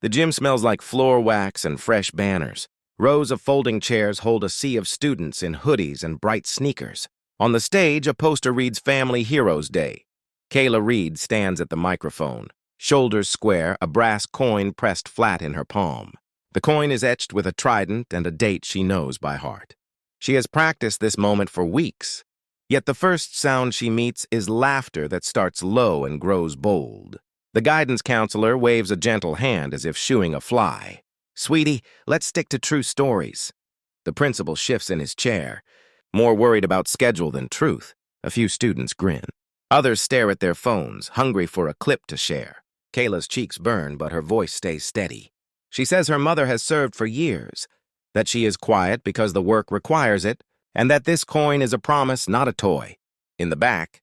The gym smells like floor wax and fresh banners. Rows of folding chairs hold a sea of students in hoodies and bright sneakers. On the stage, a poster reads Family Heroes Day. Kayla Reed stands at the microphone, shoulders square, a brass coin pressed flat in her palm. The coin is etched with a trident and a date she knows by heart. She has practiced this moment for weeks, yet the first sound she meets is laughter that starts low and grows bold. The guidance counselor waves a gentle hand as if shooing a fly. "Sweetie, let's stick to true stories." The principal shifts in his chair, more worried about schedule than truth. A few students grin. Others stare at their phones, hungry for a clip to share. Kayla's cheeks burn, but her voice stays steady. She says her mother has served for years, that she is quiet because the work requires it, and that this coin is a promise, not a toy. In the back,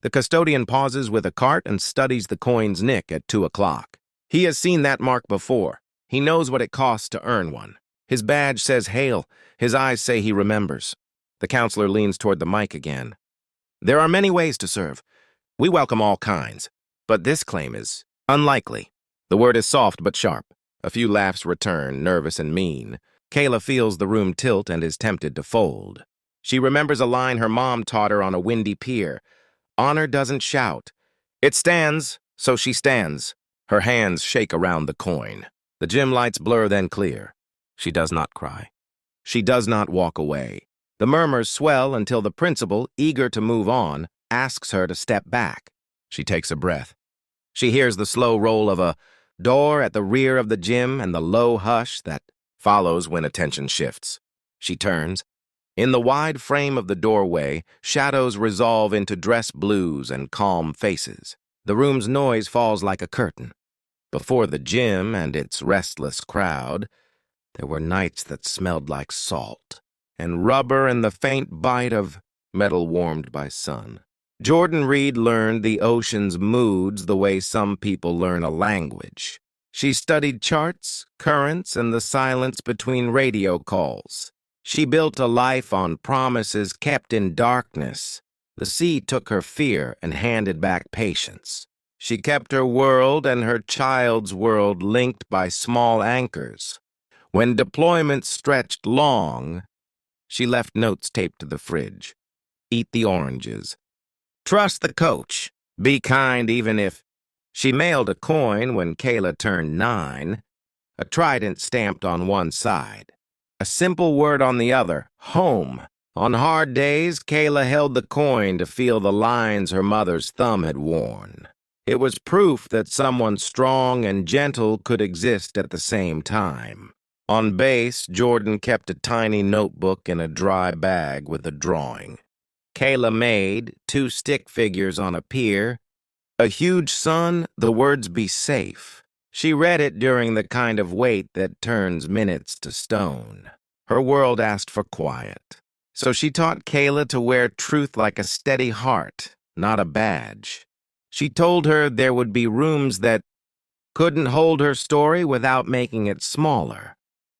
the custodian pauses with a cart and studies the coin's nick at 2 o'clock. He has seen that mark before. He knows what it costs to earn one. His badge says hail. His eyes say he remembers. The counselor leans toward the mic again. "There are many ways to serve. We welcome all kinds. But this claim is unlikely." The word is soft but sharp. A few laughs return, nervous and mean. Kayla feels the room tilt and is tempted to fold. She remembers a line her mom taught her on a windy pier. Honor doesn't shout. It stands, so she stands. Her hands shake around the coin. The gym lights blur, then clear. She does not cry. She does not walk away. The murmurs swell until the principal, eager to move on, asks her to step back. She takes a breath. She hears the slow roll of a door at the rear of the gym and the low hush that follows when attention shifts. She turns. In the wide frame of the doorway, shadows resolve into dress blues and calm faces. The room's noise falls like a curtain. Before the gym and its restless crowd, there were nights that smelled like salt, and rubber and the faint bite of metal warmed by sun. Jordan Reed learned the ocean's moods the way some people learn a language. She studied charts, currents, and the silence between radio calls. She built a life on promises kept in darkness. The sea took her fear and handed back patience. She kept her world and her child's world linked by small anchors. When deployment stretched long, she left notes taped to the fridge. Eat the oranges. Trust the coach. Be kind even if... She mailed a coin when Kayla turned 9, a trident stamped on one side, a simple word on the other, home. On hard days, Kayla held the coin to feel the lines her mother's thumb had worn. It was proof that someone strong and gentle could exist at the same time. On base, Jordan kept a tiny notebook in a dry bag with a drawing. Kayla made 2 stick figures on a pier, a huge sun, the words "be safe." She read it during the kind of wait that turns minutes to stone. Her world asked for quiet. So she taught Kayla to wear truth like a steady heart, not a badge. She told her there would be rooms that couldn't hold her story without making it smaller.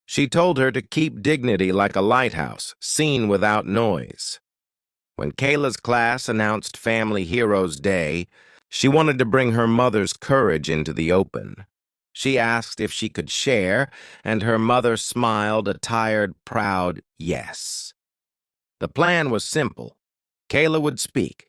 She told her to keep dignity like a lighthouse, seen without noise. When Kayla's class announced Family Heroes Day, she wanted to bring her mother's courage into the open. She asked if she could share, and her mother smiled a tired, proud yes. The plan was simple. Kayla would speak,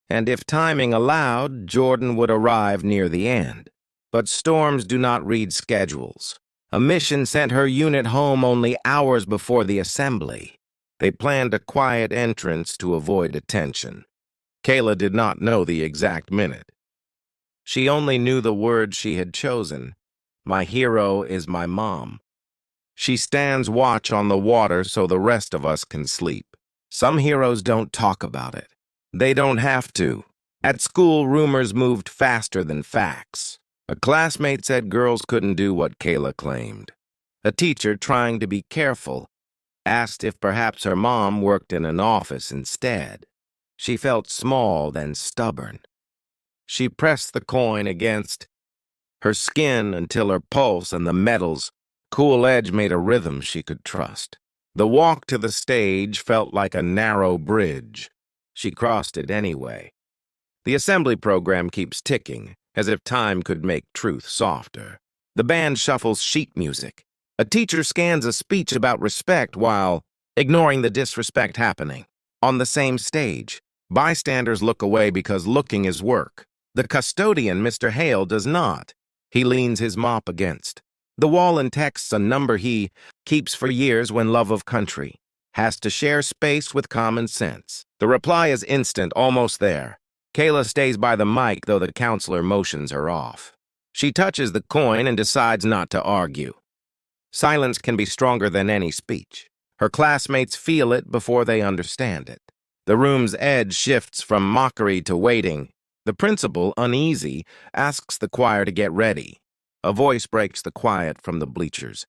and if timing allowed, Jordan would arrive near the end. But storms do not read schedules. A mission sent her unit home only hours before the assembly. They planned a quiet entrance to avoid attention. Kayla did not know the exact minute. She only knew the word she had chosen. My hero is my mom. She stands watch on the water so the rest of us can sleep. Some heroes don't talk about it. They don't have to. At school, rumors moved faster than facts. A classmate said girls couldn't do what Kayla claimed. A teacher, trying to be careful, asked if perhaps her mom worked in an office instead. She felt small, then stubborn. She pressed the coin against her skin until her pulse and the metal's cool edge made a rhythm she could trust. The walk to the stage felt like a narrow bridge. She crossed it anyway. The assembly program keeps ticking, as if time could make truth softer. The band shuffles sheet music. A teacher scans a speech about respect while ignoring the disrespect happening. On the same stage, bystanders look away because looking is work. The custodian, Mr. Hale, does not. He leans his mop against the wall and texts a number he keeps for years when love of country has to share space with common sense. The reply is instant, almost there. Kayla stays by the mic, though the counselor motions her off. She touches the coin and decides not to argue. Silence can be stronger than any speech. Her classmates feel it before they understand it. The room's edge shifts from mockery to waiting. The principal, uneasy, asks the choir to get ready. A voice breaks the quiet from the bleachers.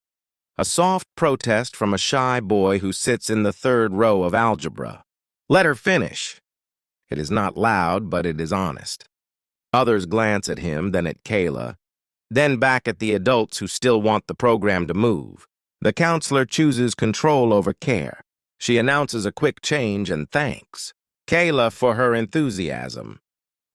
A soft protest from a shy boy who sits in the third row of algebra. Let her finish. It is not loud, but it is honest. Others glance at him, then at Kayla, then back at the adults who still want the program to move. The counselor chooses control over care. She announces a quick change and thanks Kayla for her enthusiasm.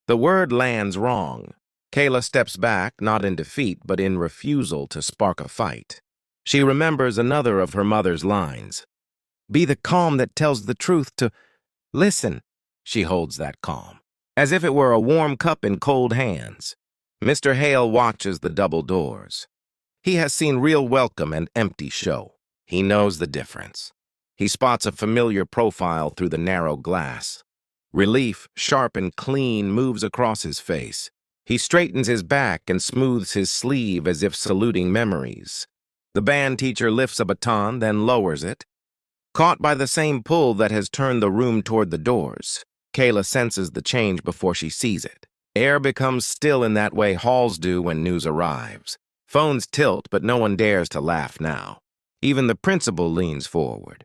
The word lands wrong. Kayla steps back, not in defeat, but in refusal to spark a fight. She remembers another of her mother's lines. Be the calm that tells the truth to listen. She holds that calm, as if it were a warm cup in cold hands. Mr. Hale watches the double doors. He has seen real welcome and empty show. He knows the difference. He spots a familiar profile through the narrow glass. Relief, sharp and clean, moves across his face. He straightens his back and smooths his sleeve as if saluting memories. The band teacher lifts a baton, then lowers it. Caught by the same pull that has turned the room toward the doors, Kayla senses the change before she sees it. Air becomes still in that way halls do when news arrives. Phones tilt, but no one dares to laugh now. Even the principal leans forward,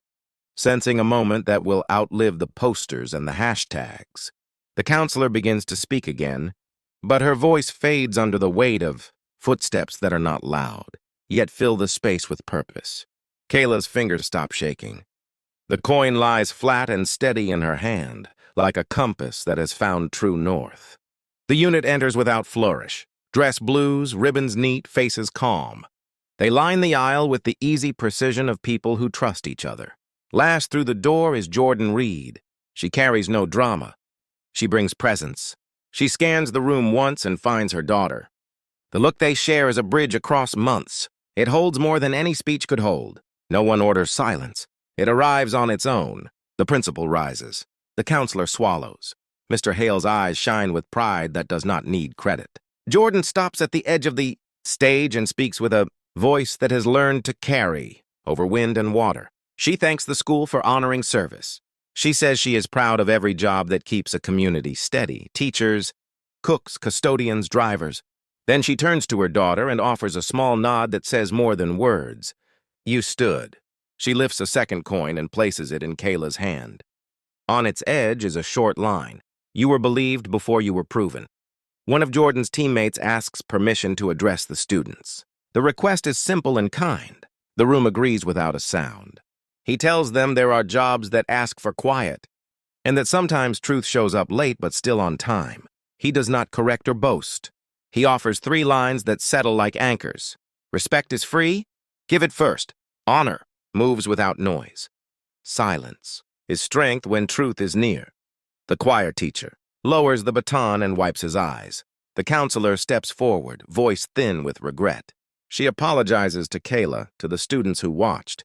sensing a moment that will outlive the posters and the hashtags. The counselor begins to speak again, but her voice fades under the weight of footsteps that are not loud, yet fill the space with purpose. Kayla's fingers stop shaking. The coin lies flat and steady in her hand, like a compass that has found true north. The unit enters without flourish. Dress blues, ribbons neat, faces calm. They line the aisle with the easy precision of people who trust each other. Last through the door is Jordan Reed. She carries no drama. She brings presence. She scans the room once and finds her daughter. The look they share is a bridge across months. It holds more than any speech could hold. No one orders silence. It arrives on its own. The principal rises. The counselor swallows. Mr. Hale's eyes shine with pride that does not need credit. Jordan stops at the edge of the stage and speaks with a voice that has learned to carry over wind and water. She thanks the school for honoring service. She says she is proud of every job that keeps a community steady. Teachers, cooks, custodians, drivers. Then she turns to her daughter and offers a small nod that says more than words. You stood. She lifts a second coin and places it in Kayla's hand. On its edge is a short line. You were believed before you were proven. One of Jordan's teammates asks permission to address the students. The request is simple and kind. The room agrees without a sound. He tells them there are jobs that ask for quiet, and that sometimes truth shows up late but still on time. He does not correct or boast. He offers 3 lines that settle like anchors. Respect is free. Give it first. Honor moves without noise. Silence is strength when truth is near. The choir teacher lowers the baton and wipes his eyes. The counselor steps forward, voice thin with regret. She apologizes to Kayla, to the students who watched,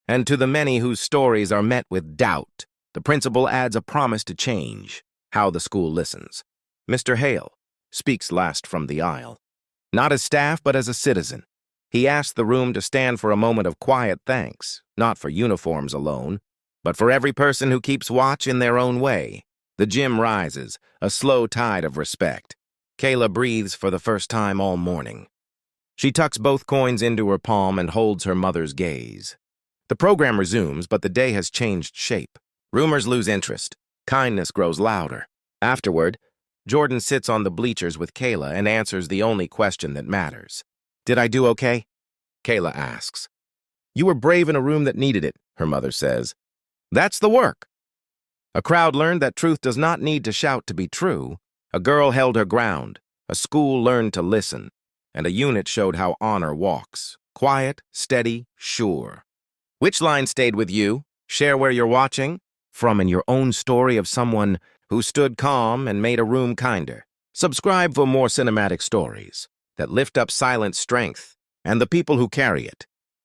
and to the many whose stories are met with doubt. The principal adds a promise to change how the school listens. Mr. Hale speaks last from the aisle, not as staff but as a citizen. He asks the room to stand for a moment of quiet thanks, not for uniforms alone, but for every person who keeps watch in their own way. The gym rises, a slow tide of respect. Kayla breathes for the first time all morning. She tucks both coins into her palm and holds her mother's gaze. The program resumes, but the day has changed shape. Rumors lose interest. Kindness grows louder. Afterward, Jordan sits on the bleachers with Kayla and answers the only question that matters. Did I do okay? Kayla asks. You were brave in a room that needed it, her mother says. That's the work. A crowd learned that truth does not need to shout to be true. A girl held her ground. A school learned to listen. and a unit showed how honor walks. Quiet, steady, sure. Which line stayed with you? Share where you're watching from in your own story of someone who stood calm and made a room kinder. Subscribe for more cinematic stories that lift up silent strength and the people who carry it.